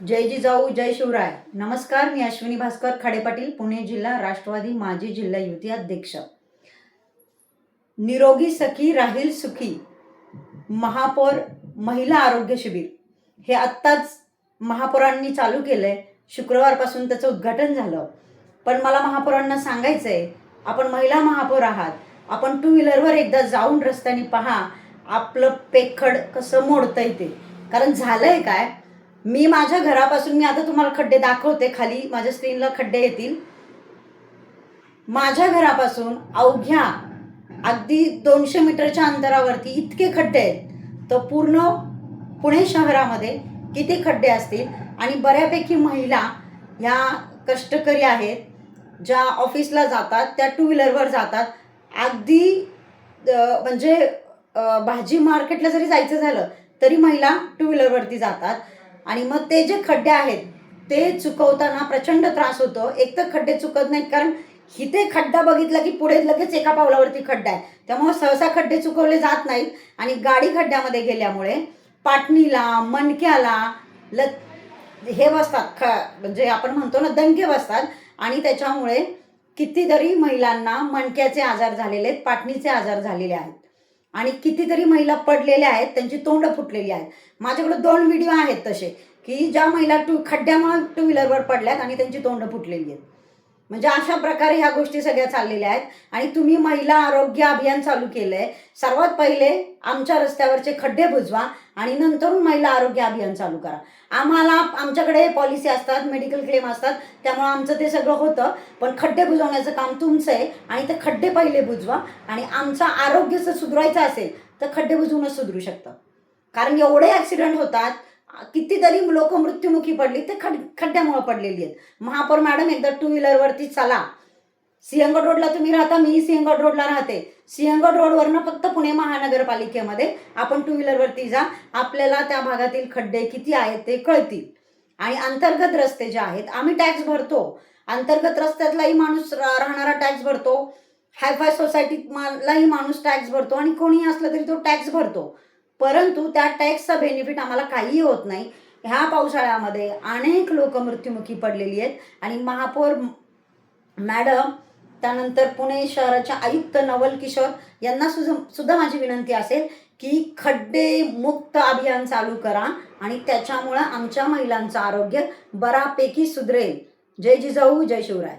जय जिजाऊ जय शिवराय. नमस्कार, मी अश्विनी भास्कर खाडेपाटील, पुणे जिल्हा राष्ट्रवादी माजी जिल्हा युती अध्यक्ष. निरोगी सखी राहील सुखी महापौर महिला आरोग्य शिबिर हे आत्ताच महापौरांनी चालू केलंय. शुक्रवारपासून त्याचं उद्घाटन झालं. पण मला महापौरांना सांगायचंय, आपण महिला महापौर आहात, आपण टू व्हीलरवर एकदा जाऊन रस्त्याने पहा आपलं पेखड कसं मोडतं येते. कारण झालंय काय, मी माझ्या घरापासून, मी आता तुम्हाला खड्डे दाखवते, खाली माझ्या स्क्रीनला खड्डे येतील. माझ्या घरापासून अवघ्या अगदी 200 मीटरच्या अंतरावरती इतके खड्डे आहेत. तर पूर्ण पुणे शहरामध्ये किती खड्डे असतील. आणि बऱ्यापैकी महिला ह्या कष्टकरी आहेत, ज्या ऑफिसला जातात, त्या टू व्हीलरवर जातात. अगदी म्हणजे भाजी मार्केटला जरी जायचं झालं तरी महिला टू व्हीलरवरती जातात. आणि मग ते जे खड्डे आहेत ते चुकवताना प्रचंड त्रास होतो. एक तर खड्डे चुकत नाहीत, कारण इथे खड्डा बघितला की पुढे लगेच एका पावलावरती खड्डा आहे, त्यामुळे सहसा खड्डे चुकवले जात नाहीत. आणि गाडी खड्ड्यामध्ये गेल्यामुळे पाटणीला, मणक्याला हे बसतात, म्हणजे आपण म्हणतो ना, दणके बसतात. आणि त्याच्यामुळे कितीतरी महिलांना मणक्याचे आजार झालेले आहेत, पाटणीचे आजार झालेले आहेत. आणि कितीतरी महिला पडलेल्या आहेत, त्यांची तोंड फुटलेली आहेत. माझ्याकडे 2 व्हिडिओ आहेत तसे, की ज्या महिला खड्ड्यामुळे टू व्हीलरवर पडल्यात आणि त्यांची तोंड फुटलेली आहेत. म्हणजे अशा प्रकारे ह्या गोष्टी सगळ्या चाललेल्या आहेत. आणि तुम्ही महिला आरोग्य अभियान चालू केलंय. सर्वात पहिले आमच्या रस्त्यावरचे खड्डे बुजवा आणि नंतरून महिला आरोग्य अभियान चालू करा. आमच्याकडे पॉलिसी असतात, मेडिकल क्लेम असतात, त्यामुळे आमचं ते सगळं होतं. पण खड्डे बुजवण्याचं काम तुमचं आहे. आणि ते खड्डे पहिले बुजवा. आणि आमचं आरोग्य जर सुधारायचं असेल तर खड्डे बुजवूनच सुधरू शकतं. कारण एवढे ॲक्सिडेंट होतात, कितीतरी लोक मृत्युमुखी पडली ते खड्ड्यामुळे पडलेली आहेत. महापौर मॅडम, एकदा टू व्हीलरवरती चला. सिंहगड रोडला तुम्ही राहता, मी सिंहगड रोडला राहते. सिंहगड रोडवरनं फक्त पुणे महानगरपालिकेमध्ये आपण टू व्हीलरवरती जा, आपल्याला त्या भागातील खड्डे किती आहेत ते कळतील. आणि अंतर्गत रस्ते जे आहेत, आम्ही टॅक्स भरतो. अंतर्गत रस्त्यातलाही माणूस राहणारा टॅक्स भरतो, हायफाय सोसायटीतलाही माणूस टॅक्स भरतो, आणि कोणीही असलं तरी तो टॅक्स भरतो. परंतु त्या टॅक्सचा बेनिफिट आम्हाला काहीही होत नाही. ह्या पावसाळ्यामध्ये अनेक लोक मृत्युमुखी पडलेली आहेत. आणि महापौर मॅडम, त्यानंतर पुणे शहराच्या आयुक्त नवल किशोर यांना सुद्धा माझी विनंती असेल की खड्डे मुक्त अभियान चालू करा. आणि त्याच्यामुळं आमच्या महिलांचं आरोग्य बऱ्यापैकी सुधरेल. जय जिजाऊ जय शिवराय.